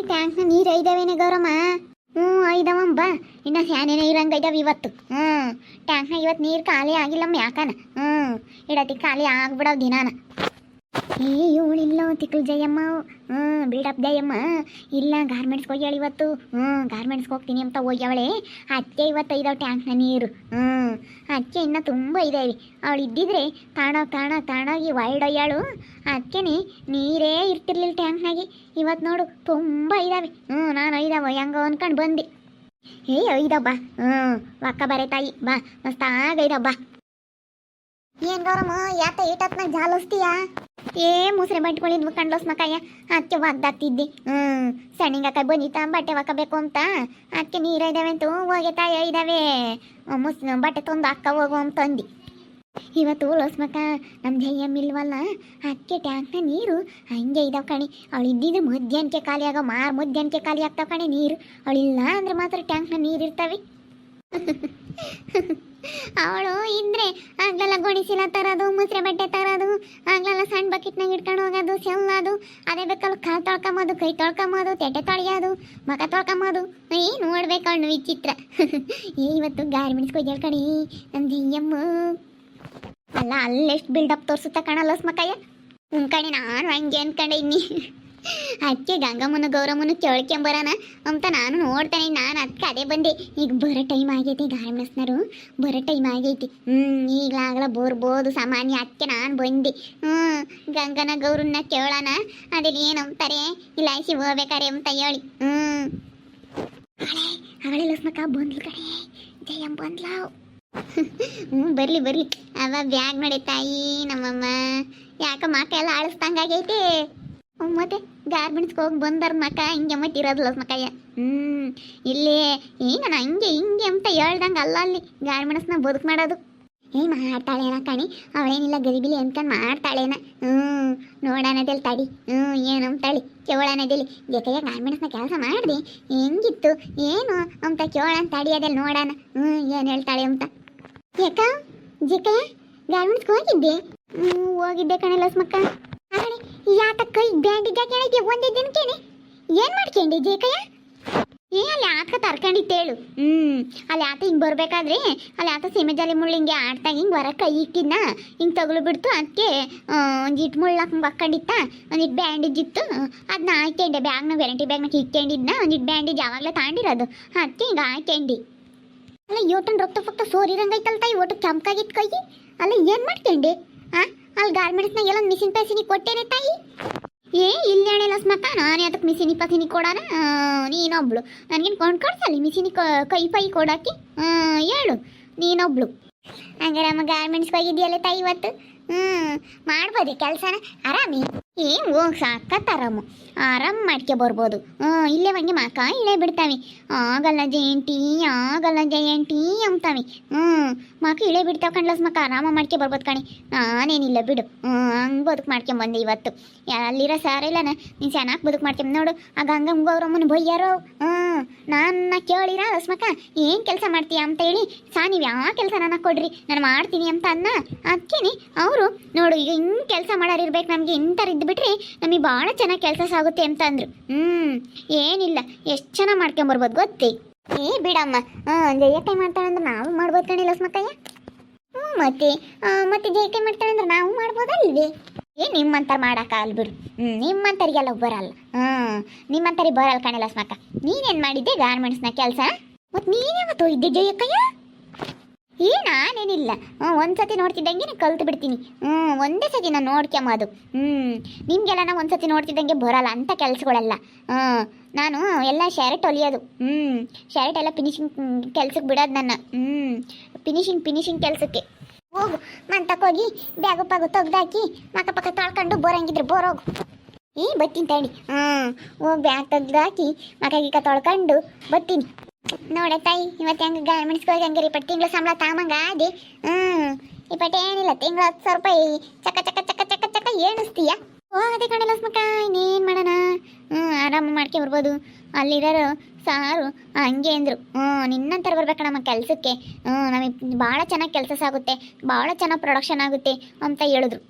ಟ್ಯಾಂಕ್ನ ನೀರು ಐದವೇನೆ ಗೌರಮ್ಮ. ಹ್ಞೂ ಐದವಂಬ. ಇನ್ನು ಫ್ಯಾನೇನೇ ಇರಂಗ ಇದಾವೆ ಇವತ್ತು. ಟ್ಯಾಂಕ್ನಾಗ ಇವತ್ತು ನೀರು ಖಾಲಿ ಆಗಿಲ್ಲಮ್ಮ ಯಾಕನ. ಇಡತಿ ಖಾಲಿ ಆಗ್ಬಿಡವ್ ದಿನಾನ. ಏ ಇವಳಿಲ್ಲ ತಿಕ್ಕಲು ಜಯಮ್ಮ. ಬಿಲ್ಡಪ್ ಜಯಮ್ಮ ಇಲ್ಲ ಗಾರ್ಮೆಂಟ್ಸ್ಗೆ ಹೋಗ್ಯಾಳ ಇವತ್ತು. ಗಾರ್ಮೆಂಟ್ಸ್ಗೆ ಹೋಗ್ತೀನಿ ಅಂತ ಹೋಗ್ಯಾವಳೆ. ಅಕ್ಕೆ ಇವತ್ತು ಇದಾವೆ ಟ್ಯಾಂಕ್ನ ನೀರು. ಅಕ್ಕೆ ಇನ್ನೂ ತುಂಬ ಇದ್ದಾವೆ. ಅವಳು ಇದ್ದಿದ್ರೆ ತಾಣಾಗಿ ವೈಲ್ಡ್ ಒಯ್ಯಾಳು. ಅದಕ್ಕೇನೆ ನೀರೇ ಇರ್ತಿರ್ಲಿಲ್ಲ ಟ್ಯಾಂಕ್ನಾಗೆ. ಇವತ್ತು ನೋಡು ತುಂಬ ಇದ್ದಾವೆ. ನಾನು ಐದವ ಹೆಂಗೋ ಅನ್ಕೊಂಡು ಬಂದೆ. ಏ ಐದವ ಬಾ. ಅಕ್ಕ ಬರೇ ತಾಯಿ ಬಾ ಮಸ್ತಾಗ ಐದವ ಬಾ. ಏನು ಗೌರಮ್ಮ ಯಾತ ಏಟತ್ನಾಗ ಜಾಲಿಸ್ತೀಯಾ? ಏ ಮುಸ್ರೆ ಬಟ್ಕೊಂಡಿದ್ವು ಕಂಡ್ಲೋಸ್ ಮಕಾಯ. ಅದಕ್ಕೆ ಒದ್ದಾಗ್ತಿದ್ದೆ. ಸಣ್ಣಿಂಗಕ್ಕ ಬಂದಿತ್ತ ಬಟ್ಟೆ ಒಕ್ಕಬೇಕು ಅಂತ. ಅದಕ್ಕೆ ನೀರು ಇದ್ದಾವೆ ಅಂತೂ ಹೋಗಿ ತಾಯಿ ಇದ್ದಾವೆ ಬಟ್ಟೆ ತಂದು ಅಕ್ಕ ಹೋಗು ಅಂತಂದು. ಇವತ್ತು ಲೋಸ್ಮಕ್ಕ ನಮ್ಮ ಜಯ್ಯಮ್ಮ ಇಲ್ವಲ್ಲ. ಅದಕ್ಕೆ ಟ್ಯಾಂಕ್ನ ನೀರು ಹಂಗೆ ಇದಾವೆ ಕಣಿ. ಅವಳು ಇದ್ದಿದ್ರೆ ಮಧ್ಯಾಹ್ನಕ್ಕೆ ಖಾಲಿ ಆಗೋ ಮಧ್ಯಾಹ್ನಕ್ಕೆ ಖಾಲಿ ಆಗ್ತಾವೆ ಕಣೆ ನೀರು. ಅವಳಿಲ್ಲ ಅಂದ್ರೆ ಮಾತ್ರ ಟ್ಯಾಂಕ್ನ ನೀರು ಇರ್ತವೆ. ಅವಳು ಇದ್ರೆ ಆಗ್ಲೆಲ್ಲ ಗೊಣಿಸಿಲ ತರೋದು, ಮುಸ್ರೆ ಬಟ್ಟೆ ತರೋದು, ಆಗ್ಲೆಲ್ಲ ಸಣ್ಣ ಬಕೆಟ್ನಾಗ ಇಟ್ಕೊಂಡು ಹೋಗೋದು, ಸೆಲ್ಲೋದು, ಅದೇ ಬೇಕಲ್ಲ ಕಾಲು ತೊಳ್ಕೊಂಬೋದು, ಕೈ ತೊಳ್ಕೊಂಬೋದು, ತೆಟ್ಟೆ ತೊಳೆಯೋದು, ಮಕ ತೊಳ್ಕೊಂಬೋದು. ನೋಡ್ಬೇಕು ಅವಳು ವಿಚಿತ್ರ. ಇವತ್ತು ಗಾರ್ಮೆಂಟ್ಸ್ಗೆ ಹೋಗ್ಯಾಳ ಕಣಿ ನಮ್ಮ ಜಯ್ಯಮ್ಮ. ಅಲ್ಲ ಅಲ್ಲೆಷ್ಟು ಬಿಲ್ಡಪ್ ತೋರಿಸುತ್ತಾ ಕಾಣಲ್ಲ ಸ್ಮಕಾಯ. ಕಣೆ ನಾನು ಹಂಗೆ ಅನ್ಕೊಂಡೆ ಇನ್ನಿ. ಅದಕ್ಕೆ ಗಂಗಮ್ಮನ ಗೌರಮ್ಮನ ಕೇಳ್ಕೊಂಬರೋಣ ಅಂತ ನಾನು ನೋಡ್ತಾನೆ. ನಾನು ಅದಕ್ಕೆ ಅದೇ ಬಂದೆ. ಈಗ ಬರೋ ಟೈಮ್ ಆಗೈತಿ, ಗಾರ್ಮೆಂಟ್ಸ್ನರು ಬರೋ ಟೈಮ್ ಆಗೈತಿ. ಈಗಲಾಗಲ ಬರ್ಬೋದು ಸಾಮಾನ್ಯ. ಅದಕ್ಕೆ ನಾನು ಬಂದೆ. ಗಂಗನ ಗೌರನ್ನ ಕೇಳೋಣ. ಅದೇನು ಏನಂತಾರೆ ಇಲ್ಲ ಐಸಿ ಹೋಗ್ಬೇಕಾರೆ ಅಂತ ಹೇಳಿ. ಅವಳೆ ಲಸ್ಮಕ್ಕ ಬಂದ್ಲು ಕಡೆ. ಜಯಮ್ಮ ಬಂದ್ಲಾವ್. ಬರ್ಲಿ ಅವ ಬ್ಯಾಗ್ ನೋಡಿ ತಾಯಿ ನಮ್ಮಮ್ಮ. ಯಾಕ ಮಕ್ಕ ಎಲ್ಲ ಆಳಿಸ್ದಂಗಾಗೈತಿ. ಮತ್ತೆ ಗಾರ್ಮೆಂಟ್ಸ್ಗೆ ಹೋಗಿ ಬಂದಾರ ಮಕ್ಕ ಹಿಂಗೆ ಮಟ್ಟಿರೋದಿಲ್ಲ ಮಕ್ಕಯ್ಯ. ಇಲ್ಲಿ ನಾನು ಹಿಂಗೆ ಅಂತ ಹೇಳ್ದಂಗೆ ಅಲ್ಲ ಅಲ್ಲಿ ಗಾರ್ಮೆಂಟ್ಸ್ನ ಬದುಕು ಮಾಡೋದು. ಮಾಡ್ತಾಳೇನ ಕಣಿ. ಅವಳೇನಿಲ್ಲ ಗರಿಬಿಲಿ ಅನ್ಕೊಂಡು ಮಾಡ್ತಾಳೇನ. ನೋಡೋಣದಲ್ಲಿ ತಡಿ. ಏನಂತಾಳಿ ಕೇಳೋಣದಲ್ಲಿ. ಜೊತೆಗೆ ಗಾರ್ಮೆಂಟ್ಸ್ನ ಕೆಲಸ ಮಾಡಿದೆ ಹೆಂಗಿತ್ತು ಏನು ಅಂತ ಕೇಳೋಣ ತಡಿಯೋದಲ್ಲಿ ನೋಡೋಣ ಏನು ಹೇಳ್ತಾಳೆ ಅಂತ. ಯಾಕ ಜಿಕಯ್ಯ ಗಾರ್ಮೆಂಟ್ಸ್ಗೆ ಹೋಗಿದ್ದೆ ಕಣೆ ಲಸ್ಮಕ್ಕ. ಯಾತ ಕೈ ಬ್ಯಾಂಡೇಜ್ ಹಾಕಿ ಒಂದೇ ದಿನಕ್ಕೇನೆ ಏನು ಮಾಡ್ಕೊಂಡೆ ಜೇಕಯ್ಯ? ಅಲ್ಲಿ ಆತ ತರ್ಕೊಂಡಿತ್ತೇಳು. ಅಲ್ಲಿ ಆತ ಹಿಂಗೆ ಬರಬೇಕಾದ್ರೆ ಅಲ್ಲಿ ಆತ ಸೀಮೆ ಜಾಲಿ ಮುಳ್ಳು ಹಿಂಗೆ ಆಡ್ತಾಗ ಹಿಂಗೆ ಹೊರ ಕೈ ಇಟ್ಟಿದ್ನ ಹಿಂಗೆ ತಗಲು ಬಿಡ್ತು. ಅದಕ್ಕೆ ಒಂದಿಟ್ಟು ಮುಳ್ಳು ಹಾಕಂಗೆ ಹಾಕೊಂಡಿತ್ತ. ಒಂದಿಟ್ಟು ಬ್ಯಾಂಡೇಜ್ ಇತ್ತು, ಅದನ್ನ ಹಾಕ್ಯಂಡೆ ಬ್ಯಾಗ್ನ ವ್ಯಾರಂಟಿ ಬ್ಯಾಗ್ನಾಗ ಇಟ್ಕೊಂಡಿದ್ನ. ಒಂದಿಟ್ಟು ಬ್ಯಾಂಡೇಜ್ ಯಾವಾಗಲೇ ತಾಂಡಿರೋದು. ಅದಕ್ಕೆ ಹಿಂಗೆ ಹಾಕ್ಯಂಡು. ಅಲ್ಲ ಯೋಟನ್ ರಕ್ತ ಸೋರಿರಂಗೈತಲ್ಲ ತಾಯಿ. ಒಟ್ಟು ಚಮಕಾಗಿತ್ತು ಕೈ. ಅಲ್ಲ ಏನು ಮಾಡ್ಕೊಂಡೆ? ಅಲ್ಲಿ ಗಾರ್ಮೆಂಟ್ಸ್ನಾಗ ಎಲ್ಲ ಮಿಷಿನ್ ಪೈಸಿನಿ ಕೊಟ್ಟೇನೆ ತಾಯಿ. ಇಲ್ಲಿ ಅಣೆ ಲಸ್ಮಕ್ಕ ನಾನು ಅದಕ್ಕೆ ಮಿಷಿನಿ ಪಸಿನಿ ಕೊಡೋಣ. ನೀನೊಬ್ಳು ನನಗೇನು ಕೊಂಡ್ಕೊಡ್ಸಲ್ಲಿ ಮಿಷಿನಿ ಕೈ ಪೈ ಕೊಡೋಕ್ಕೆ. ಹೇಳು ನೀನೊಬ್ಳು. ಹಂಗಾರೆ ಅಮ್ಮ ಗಾರ್ಮೆಂಟ್ಸ್ಗೆ ಹೋಗಿದ್ಯಲ್ಲ ತಾಯಿ ಇವತ್ತು. ಮಾಡ್ಬೋದು ಕೆಲಸನ ಆರಾಮಿ. ಹೋಗಿ ಸಾಕತ್ತು ಆರಾಮ್ ಮಾಡ್ಕೊ ಬರ್ಬೋದು. ಇಲ್ಲೇ ಬಂಗೆ ಮಕ ಇಳೆ ಬಿಡ್ತಾವೆ. ಆಗಲ್ಲ ಜಯಂತಿ ಅಂತಾವೆ. ಮಕ ಇಳೆ ಬಿಡ್ತಾವೆ ಕಣ್ಲಸ್ ಮಕ ಆರಾಮ ಮಾಡ್ಕೊ ಬರ್ಬೋದು ಕಣಿ. ನಾನೇನಿಲ್ಲ ಬಿಡು. ಹಂಗೆ ಬದುಕು ಮಾಡ್ಕೊಂಬಂದೆ ಇವತ್ತು. ಅಲ್ಲಿರೋ ಸಾರಿಲ್ಲನ ನೀನು ಚೆನ್ನಾಗಿ ಬದುಕು ಮಾಡ್ಕೊಂಬ ನೋಡು. ಆ ಗಂಗಮ್ಮ ಗೌರಮ್ಮನ ಬೈಯಾರೋ. ನನ್ನ ಕೇಳಿರ ರಸ್ಮಕ್ಕ ಏನು ಕೆಲಸ ಮಾಡ್ತೀಯ ಅಂತ ಹೇಳಿ ನೀವು ಯಾವ ಕೆಲಸ ನನಗೆ ಕೊಡ್ರಿ ನಾನು ಮಾಡ್ತೀನಿ ಅಂತ ಅನ್ನ. ಅದಕ್ಕೇನೆ ಅವರು ನೋಡು ಈಗ ಹಿಂಗೆ ಕೆಲಸ ಮಾಡೋರಿರ್ಬೇಕು. ನಮಗೆ ಇಂಥವ್ರು ಇದ್ದುಬಿಟ್ರೆ ನಮಗೆ ಭಾಳ ಚೆನ್ನಾಗಿ ಕೆಲಸ ಸಾಗುತ್ತೆ ಅಂತ ಅಂದರು. ಏನಿಲ್ಲ ಎಷ್ಟು ಚೆನ್ನಾಗಿ ಮಾಡ್ಕೊಂಬರ್ಬೋದು ಗೊತ್ತೇ. ಬಿಡಮ್ಮ ಜಯಕೈ ಮಾಡ್ತಾಳೆ ಅಂದ್ರೆ ನಾವು ಮಾಡ್ಬೋದು ಕಣಿಲ್ಲ ಸ್ಮಕ್ಕಯ್ಯ. ಮತ್ತೆ ಜಯಕೈ ಮಾಡ್ತಾಳೆ ಅಂದ್ರೆ ನಾವು ಮಾಡ್ಬೋದಲ್ವೇ? ನಿಮ್ಮಂಥರು ಮಾಡೋಕ್ಕಾಗಲ್ಲ ಬಿಡು. ನಿಮ್ಮಂಥರಿಗೆಲ್ಲ ಬರಲ್ಲ. ನಿಮ್ಮಂಥರಿಗೆ ಬರಲ್ಲ ಕಣಿಲ್ಲ ಸ್ಮಕ್ಕ. ನೀನೇನು ಮಾಡಿದ್ದೆ ಗಾರ್ಮೆಂಟ್ಸ್ನ ಕೆಲಸ? ಮತ್ತು ನೀನ್ಯಾವತ್ತು ಹೋಗಿದ್ದೆ ಜಯಕ್ಕಯ್ಯ? ನಾನೇನಿಲ್ಲ. ಒಂದ್ಸತಿ ನೋಡ್ತಿದ್ದಂಗೆ ಕಲ್ತು ಬಿಡ್ತೀನಿ. ಒಂದೇ ಸತಿ ನಾನು ನೋಡ್ಕೊಂಬೋದು. ನಿಮಗೆಲ್ಲ ನಾವು ಒಂದ್ಸತಿ ನೋಡ್ತಿದ್ದಂಗೆ ಬರಲ್ಲ ಅಂಥ ಕೆಲಸಗಳೆಲ್ಲ. ನಾನು ಎಲ್ಲ ಶರ್ಟ್ ಹೊಲಿಯೋದು. ಶರ್ಟ್ ಎಲ್ಲ ಫಿನಿಶಿಂಗ್ ಕೆಲ್ಸಕ್ಕೆ ಬಿಡೋದು ನನ್ನ. ಫಿನಿಶಿಂಗ್ ಕೆಲಸಕ್ಕೆ ಹೋಗು. ಮಂತಕ್ಕೋಗಿ ಬ್ಯಾಗು ಪಾಗು ತೆಗ್ದಾಕಿ ಮಕ್ಕ ಪಕ್ಕ ತೊಳ್ಕೊಂಡು ಬೋರಂಗಿದ್ರೆ ಬೋರೋಗು. ಬರ್ತೀನಿ ತಡಿ. ಹೋಗಿ ಬ್ಯಾಗ್ ತೆಗ್ದಾಕಿ ಮಕ್ಕ ಗೀಕ ತೊಳ್ಕೊಂಡು ಬರ್ತೀನಿ. ನೋಡ ತಾಯಿ ಇವತ್ತು ಹೆಂಗೆ ಗಾರ್ಮೆಂಟ್ಸ್ಗೆ ಹೋಗಿ ಹಂಗೆ ರೀ ತಿಂಗಳ ಸಂಬಳ ತಾಮಂಗ ಅದೇ. ಇಪ್ಪಟ್ಟು ಏನಿಲ್ಲ ತಿಂಗಳ 10,000 ರೂಪಾಯಿ ಚಕ್ಕ ಏಣಿಸ್ತೀಯ? ಹೋಗದೆ ಕಣಲ್ಲ ಸ್ಮಕ್ಕ. ಇನ್ನೇನು ಮಾಡೋಣ? ಆರಾಮ ಮಾಡ್ಕೆ ಬರ್ಬೋದು. ಅಲ್ಲಿರೋರು ಸಾರು ಹಂಗೆ ಅಂದರು. ನಿನ್ನಂತರ ಬರ್ಬೇಕಣಮ್ಮ ಕೆಲಸಕ್ಕೆ. ನಮಗೆ ಭಾಳ ಚೆನ್ನಾಗಿ ಕೆಲಸ ಸಾಗುತ್ತೆ, ಭಾಳ ಚೆನ್ನಾಗಿ ಪ್ರೊಡಕ್ಷನ್ ಆಗುತ್ತೆ ಅಂತ ಹೇಳಿದ್ರು.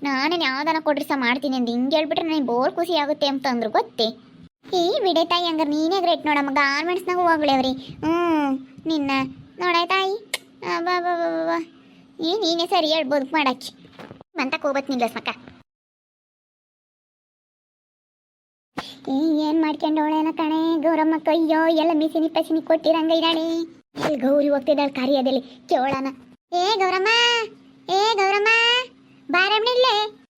ನಾನೇನು ಯಾವ್ದಾನ ಕೊಡ್ರಿ ಮಾಡ್ತೀನಿ ಅಂದು ಹಿಂಗೆ ಹೇಳ್ಬಿಟ್ರೆ ನನಗೆ ಬೋರ್ ಖುಷಿ ಆಗುತ್ತೆ ಅಂತ ಅಂದರು ಗೊತ್ತೇ. ಬಿಡೆ ತಾಯಿ ಹಂಗಾರೆ ನೀನೇ ಗ್ರೇಟ್ ನೋಡಮ್ಮ ಗಾರ್ಮೆಂಟ್ಸ್ನಾಗ ಹೋಗ್ಳವ್ರಿ ನಿನ್ನ ನೋಡ ತಾಯಿ ಬಾ ಬಾ ಬಾ ಬಾ ನೀನೇ ಸರಿ ಹೇಳ್ಬೋದು ಮಾಡಕ್ಕೆ ಮಂತಕ್ಕೆ ಹೋಗ್ಬತ್ ನಿಲ್ಲಸ್ ಮಕ್ಕ ಏನ್ ಮಾಡ್ಕೊಂಡವಳೇನ ಕಣೆ ಗೌರಮ್ಮ ಕೈಯೋ ಎಲ್ಲ ಮಿಸಿನಿ ಪಸಿನಿ ಕೊಟ್ಟಿರಂಗ ಇದ್ದಾಳೆ ಎಲ್ಲಿ ಗೌರಿ ಹೋಗ್ತಿದ್ದಾಳೆ ಕರಿಯದಲ್ಲಿ ಕೇಳೋಣ ಗೌರಮ್ಮ ಗೌರಮ್ಮ ಬಾರಮ್ಮನಿಲ್ಲೇ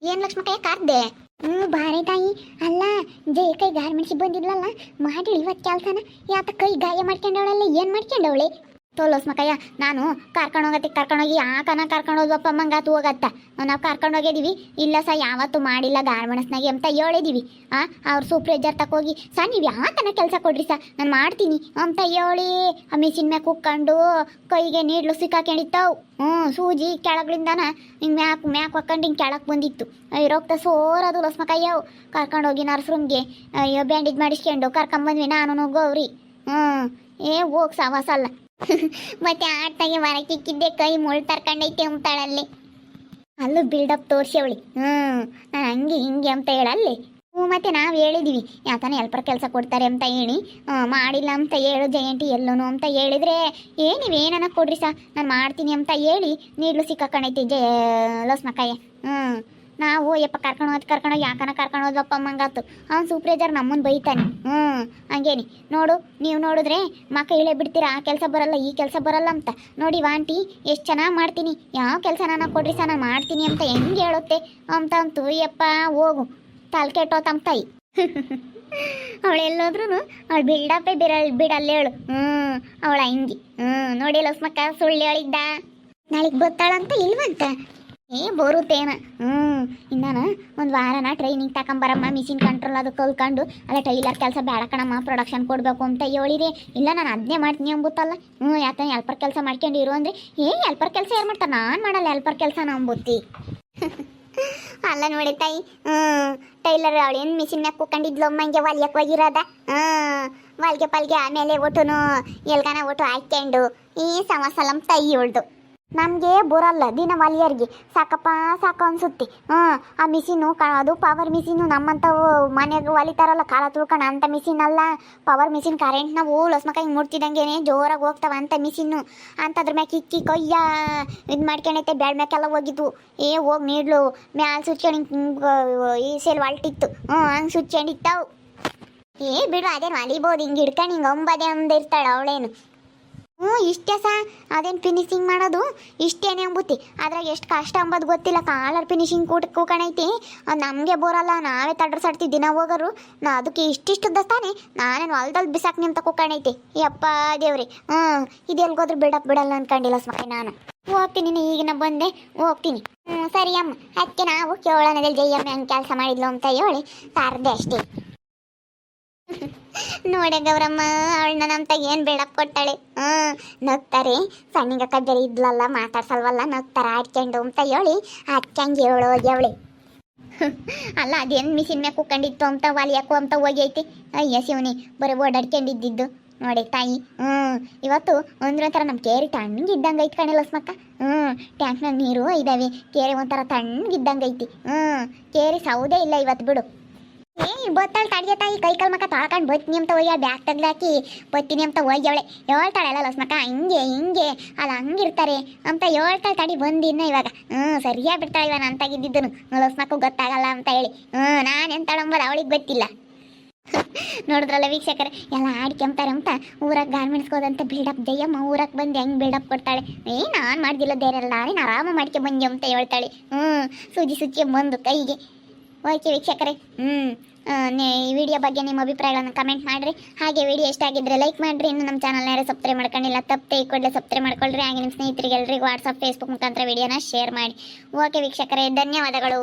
ಏನ್ ಲಕ್ಷ್ಮಕ್ಕ ಕಾರ್ದೆ ಬಾರೆ ತಾಯಿ ಅಲ್ಲ ಜೈ ಕೈ ಗಾರ್ಮೆಂಟ್ಸಿಗೆ ಬಂದಿದ್ಲಲ್ಲ ಮಾಡಿ ಇವತ್ತು ಕೆಲ್ಸನ ಯಾತ ಕೈ ಗಾಯ ಮಾಡ್ಕೊಂಡವಳಲ್ಲ ಏನ್ ಮಾಡ್ಕೊಂಡವಳೆ ತೋಲೋಸ್ ಮಕ್ಕಯ್ಯ ನಾನು ಕರ್ಕೊಂಡೋಗಿ ಯಾಕನ ಕರ್ಕೊಂಡೋದ್ವಪ್ಪ ಮಂಗಾತು ಹೋಗತ್ತ ನಾವು ಕರ್ಕೊಂಡೋಗಿದ್ದೀವಿ ಇಲ್ಲ ಸ ಯಾವತ್ತೂ ಮಾಡಿಲ್ಲ ಗಾರ್ಮೆಂಟ್ಸ್ನಾಗೆ ಅಂತ ಹೇಳಿದೀವಿ ಅವ್ರು ಸೂಪ್ರೈಜರ್ ತಕೋಗಿ ಸ ನೀವು ಯಾಕನ ಕೆಲಸ ಕೊಡ್ರಿ ಸ ನಾನು ಮಾಡ್ತೀನಿ ಅಂತ ಹೇಳಿ ಆ ಮಿಷಿನ್ ಮ್ಯಾಗ ಕುಕ್ಕೊಂಡು ಕೈಗೆ ನೀಡ್ಲು ಸಿಕ್ಕಾಕೊಂಡಿತ್ತವು ಸೂಜಿ ಕೆಳಗಳಿಂದನ ಹಿಂಗೆ ಮ್ಯಾಕ್ ಹೊಕ್ಕೊಂಡು ಹಿಂಗೆ ಕೆಳಕ್ಕೆ ಬಂದಿತ್ತು ರಕ್ತ ಸೋರದು ಲಸ್ ಮಕ್ಕಯ್ಯವು ಕರ್ಕೊಂಡೋಗಿ ನರ್ಸ್ರೂಮ್ಗೆ ಅಯ್ಯೋ ಬ್ಯಾಂಡೇಜ್ ಮಾಡಿಸ್ಕೊಂಡು ಕರ್ಕೊಂಬಂದ್ವಿ ನಾನು ಗೌರಿ ಹೋಗ್ ಸವಾಸ ಅಲ್ಲ ಮತ್ತೆ ಆಡ್ತಾಗೆ ಹೊರಕ್ಕಿಕ್ಕಿದ್ದೆ ಕೈ ಮುಳ್ ತರ್ಕೊಂಡೈತೆ ಅಂತಾಳಲ್ಲಿ ಅಲ್ಲೂ ಬಿಲ್ಡಪ್ ತೋರ್ಸವಳಿ ನಾನು ಹಂಗೆ ಹಿಂಗೆ ಅಂತ ಹೇಳಲ್ಲಿ ಮತ್ತೆ ನಾವು ಹೇಳಿದೀವಿ ಯಾಕನ ಹೆಲ್ಪರ್ ಕೆಲಸ ಕೊಡ್ತಾರೆ ಅಂತ ಹೇಳಿ ಮಾಡಿಲ್ಲ ಅಂತ ಹೇಳು ಜಯಂತಿ ಎಲ್ಲೋನು ಅಂತ ಹೇಳಿದ್ರೆ ನೀವೇನ ಕೊಡ್ರಿ ಸಾ ನಾನು ಮಾಡ್ತೀನಿ ಅಂತ ಹೇಳಿ ನೀಡ್ಲು ಸಿಕ್ಕಾಕಣೈತಿ ಲಸ್ಮಕಾಯ ನಾವು ಯಪ್ಪ ಕರ್ಕೊಂಡೋಗಿ ಯಾಕನ ಕರ್ಕೊಂಡೋದಪ್ಪ ಮಂಗಾತು ಅವ್ನು ಸೂಪ್ರೈಜರ್ ನಮ್ಮನ್ನು ಬೈತಾನೆ ಹಂಗೇನಿ ನೋಡು ನೀವು ನೋಡಿದ್ರೆ ಮಕ್ಕ ಇಳೆ ಬಿಡ್ತೀರಾ ಆ ಕೆಲಸ ಬರಲ್ಲ ಈ ಕೆಲಸ ಬರಲ್ಲ ಅಂತ ನೋಡಿ ವಾಂಟಿ ಎಷ್ಟು ಚೆನ್ನಾಗಿ ಮಾಡ್ತೀನಿ ಯಾವ ಕೆಲಸ ನಾನು ಕೊಡ್ರಿ ಸಹ ನಾನು ಮಾಡ್ತೀನಿ ಅಂತ ಹೆಂಗೆ ಹೇಳುತ್ತೆ ಅಂತು ಯಪ್ಪ ಹೋಗು ತಲೆ ಕೆಟ್ಟೋತಮ್ಮ ತಾಯಿ ಅವಳೆಲ್ಲೋದ್ರೂ ಅವಳು ಬಿಲ್ಡಪ್ಪೇ ಬಿಡಲ್ಲ ಹೇಳು ಅವಳ ಹಿಂಗಿ ನೋಡಿ ಲಸ್ಮಕ್ಕ ಸುಳ್ಳು ಹೇಳಿದ್ದ ನಾಳೆಗೆ ಬರ್ತಾಳಂತ ಇಲ್ವಂತ ಬರುತ್ತೇನ ಇನ್ನಾನ ಒಂದು ವಾರನ ಟ್ರೈನಿಂಗ್ ತಗೊಂಬರಮ್ಮ ಮಿಷಿನ್ ಕಂಟ್ರೋಲ್ ಅದು ಕಲ್ಕೊಂಡು ಅಲ್ಲ ಟೈಲರ್ ಕೆಲಸ ಬೇಡ ಕಣಮ್ಮ ಪ್ರೊಡಕ್ಷನ್ ಕೊಡಬೇಕು ಅಂತ ಹೇಳಿರಿ ಇಲ್ಲ ನಾನು ಅದನ್ನೇ ಮಾಡ್ತೀನಿ ಅಂಬುತ್ತಲ್ಲ ಯಾಕಂದ್ರೆ ಹೆಲ್ಪರ್ ಕೆಲಸ ಮಾಡ್ಕೊಂಡಿರು ಅಂದರೆ ಹೆಲ್ಪರ್ ಕೆಲಸ ಯಾರು ಮಾಡ್ತಾರೆ ನಾನು ಮಾಡಲ್ಲ ಹೆಲ್ಪರ್ ಕೆಲಸ ನಂಬುತ್ತಿ ಅಲ್ಲ ನೋಡಿ ತಾಯಿ ಟೈಲರ್ ಅವಳೇನು ಮಿಷಿನ್ ಮ್ಯಾಗ ಕುಕ್ಕೊಂಡಿದ್ಲಮ್ಮ ಹಿಂಗೆ ಹೊಲಿಯಕ್ಕೆ ಹೋಗಿರೋದ ಹೊಲ್ಗೆ ಪಲ್ಗೆ ಆಮೇಲೆ ಒಟ್ಟುನು ಎಲ್ಗಾನ ಒಟ್ಟು ಹಾಕ್ಕೊಂಡು ಸಮಸಲಂ ತಾಯಿ ಉಳ್ದು ನಮಗೆ ಬರಲ್ಲ ದಿನ ಹೊಲಿಯರ್ಗೆ ಸಾಕಪ್ಪ ಸಾಕು ಅನ್ಸುತ್ತೆ ಆ ಮಿಷಿನು ಅದು ಪವರ್ ಮಿಷಿನು ನಮ್ಮಂಥವು ಮನೆಗೆ ಹೊಲಿತಾರಲ್ಲ ಕಾಲ ತುಳ್ಕೊಂಡು ಅಂಥ ಮಿಷಿನ್ ಅಲ್ಲ ಪವರ್ ಮಿಷಿನ್ ಕರೆಂಟ್ ನಾವು ಲಸ್ಮಕ್ಕ ಹಿಂಗೆ ಮುಡ್ತಿದ್ದಂಗೆ ಜೋರಾಗಿ ಹೋಗ್ತಾವ ಅಂಥ ಮಿಷಿನ್ನು ಅಂಥದ್ರ ಮ್ಯಾಗ ಕಿಕ್ಕಿ ಕೊಯ್ಯ ಇದು ಮಾಡ್ಕೊಂಡೈತೆ ಬ್ಯಾಡ್ ಮ್ಯಾಕೆಲ್ಲ ಹೋಗಿದ್ವು ಹೋಗಿ ನೀಡ್ಲು ಮ್ಯಾಲೆ ಸುಚ್ಕೊಂಡು ಈ ಸೇಲ್ ಹೊಲ್ಟಿತ್ತು ಹಂಗೆ ಸುಚ್ಕೊಂಡಿತ್ತಾವು ಬಿಡು ಅದೇನು ಹೊಲಿಬೋದು ಹಿಂಗೆ ಹಿಡ್ಕೊಂಡು ಹಿಂಗೆ ಒಂಬದೇ ಇರ್ತಾಳೆ ಅವಳೇನು ಇಷ್ಟೇ ಸಹ ಅದೇನು ಫಿನಿಶಿಂಗ್ ಮಾಡೋದು ಇಷ್ಟೇನೆ ಅಂಬುತ್ತಿ ಅದ್ರಾಗ ಎಷ್ಟು ಕಷ್ಟ ಅಂಬೋದು ಗೊತ್ತಿಲ್ಲ ಕಾಲರ್ ಫಿನಿಶಿಂಗ್ ಕೂಕಣೈತಿ ಅದು ನಮಗೆ ಬರೋಲ್ಲ ನಾವೇ ತಡ್ರಸಾಡ್ತೀವಿ ದಿನ ಹೋಗೋರು ಅದಕ್ಕೆ ಇಷ್ಟಿಷ್ಟು ತಾನೆ ನಾನೇನು ಹೊಲ್ದಲ್ಲಿ ಬಿಸಾಕ್ನಿ ಅಂತ ಕೂಕಣೈತಿ ಯಪ್ಪ ದೇವ್ರಿ ಇದು ಎಲ್ಗೋದ್ರು ಬಿಡಲ್ಲ ಅನ್ಕೊಂಡಿಲ್ಲ ಸ್ಮೈ ನಾನು ಹೋಗ್ತೀನಿ ಈಗಿನ ಬಂದೆ ಹೋಗ್ತೀನಿ ಸರಿ ಅಮ್ಮ ಅದಕ್ಕೆ ನಾವು ಕೇಳೋಣದಲ್ಲಿ ಜಯಮ್ಮ ಹೆಂಗೆ ಕೆಲಸ ಮಾಡಿದ್ಲು ಅಂತ ಹೇಳಿ ಕರ್ದೆ ಅಷ್ಟೇ ನೋಡೆ ಗೌರಮ್ಮ ಅವಳನ್ನ ನಮ್ಮ ಏನು ಬೇಡಪ್ಪ ಕೊಟ್ಟಾಳೆ ನಗ್ತಾರೆ ಸಣ್ಣಿಗಕ್ಕ ಬೇರೆ ಇದ್ಲಲ್ಲ ಮಾತಾಡ್ಸಲ್ವಲ್ಲ ನಗ್ತಾರ ಆಡ್ಕೊಂಡು ಅಂತ ಹೇಳಿ ಹಚ್ಚಂಗೆ ಹೇಳೋಗಿ ಅವಳೆ ಅಲ್ಲ ಅದೇನು ಮಿಷಿನ್ ಮ್ಯಾಗ ಕುಕ್ಕೊಂಡಿತ್ತು ಅಂತ ಹೊಲಿಯಾಕು ಅಂತ ಹೋಗೈತಿ ಅಯ್ಯ ಶಿವನಿ ಬರೀ ಓಡಾಡ್ಕೊಂಡಿದ್ದು ನೋಡಿ ತಾಯಿ ಇವತ್ತು ಒಂಥರ ನಮ್ಮ ಕೇರಿ ತಣ್ಣಗಿದ್ದಂಗೆ ಐತಿ ಕಣೆ ಲಸ್ಮಕ್ಕ ಟ್ಯಾಂಕ್ನಾಗ ನೀರು ಇದಾವೆ ಕೇರಿ ಒಂಥರ ತಣ್ಣಗಿದ್ದಂಗೆ ಕೇರಿ ಸೌದೇ ಇಲ್ಲ ಇವತ್ತು ಬಿಡು ಬತ್ತಾಳೆ ತಡಿಯ ತಾಯಿ ಕೈ ಕಾಲು ಮಕ್ಕ ತೊಳ್ಕೊಂಡು ಬತ್ತೀನಿ ಅಂತ ಹೋಗ್ಯ ಬ್ಯಾಗ್ ತೆಗ್ದಾಕಿ ಬತ್ತೀನಿ ಅಂತ ಹೋಗ್ಯವಳೆ ಹೇಳ್ತಾಳೆಲ್ಲ ಲಸ್ಮಕ್ಕ ಹಿಂಗೆ ಅಲ್ಲ ಹಂಗಿರ್ತಾರೆ ಅಂತ ಹೇಳ್ತಾಳೆ ತಡಿ ಬಂದಿನ್ನ ಇವಾಗ ಸರಿಯಾಗಿ ಬಿಡ್ತಾಳೆ ಇವಾಗ ನಾನು ತೆಗಿದ್ದಿದ್ದನು ಲಸ್ಮಕ್ಕೂ ಗೊತ್ತಾಗಲ್ಲ ಅಂತ ಹೇಳಿ ನಾನು ಎಂತಾಳಂಬದು ಅವಳಿಗೆ ಗೊತ್ತಿಲ್ಲ ನೋಡಿದ್ರಲ್ಲ ವೀಕ್ಷಕರೇ ಎಲ್ಲ ಆಡ್ಕೊಂತಾರೆ ಅಂತ ಊರಾಗ ಗಾರ್ಮೆಂಟ್ಸ್ಗೆ ಹೋದಂತ ಬಿಲ್ಡಪ್ ಜಯಮ್ಮ ಊರಾಗ ಬಂದು ಹೆಂಗೆ ಬಿಲ್ಡಪ್ ಕೊಡ್ತಾಳೆ ನಾನು ಮಾಡ್ದಿಲ್ಲ ಬೇರೆಲ್ಲ ನೀನು ಆರಾಮ ಮಾಡ್ಕೆ ಬಂದೆ ಅಂತ ಹೇಳ್ತಾಳೆ ಸೂಜಿ ಸುಚ್ಚಿ ಬಂದು ಕೈಗೆ ಓಕೆ ವೀಕ್ಷಕರೇ ಈ ವಿಡಿಯೋ ಬಗ್ಗೆ ನಿಮ್ಮ ಅಭಿಪ್ರಾಯಗಳನ್ನು ಕಮೆಂಟ್ ಮಾಡಿರಿ ಹಾಗೆ ವಿಡಿಯೋ ಇಷ್ಟ ಆಗಿದ್ರೆ ಲೈಕ್ ಮಾಡಿರಿ ಇನ್ನು ನಮ್ಮ ಚಾನಲ್ನ ಯಾರು ಸಬ್ಸ್ಕ್ರೈಬ್ ಮಾಡ್ಕೊಂಡಿಲ್ಲ ತಪ್ಪೇ ಈ ಕೂಡಲೇ ಸಬ್ಸ್ಕ್ರೈಬ್ ಮಾಡ್ಕೊಳ್ರಿ ಹಾಗೆ ನಿಮ್ಮ ಸ್ನೇಹಿತರಿಗೆ ಎಲ್ಲರಿಗೂ ವಾಟ್ಸಪ್ ಫೇಸ್ಬುಕ್ ಮುಖಾಂತರ ವಿಡಿಯೋನ ಶೇರ್ ಮಾಡಿ ಓಕೆ ವೀಕ್ಷಕರೇ ಧನ್ಯವಾದಗಳು.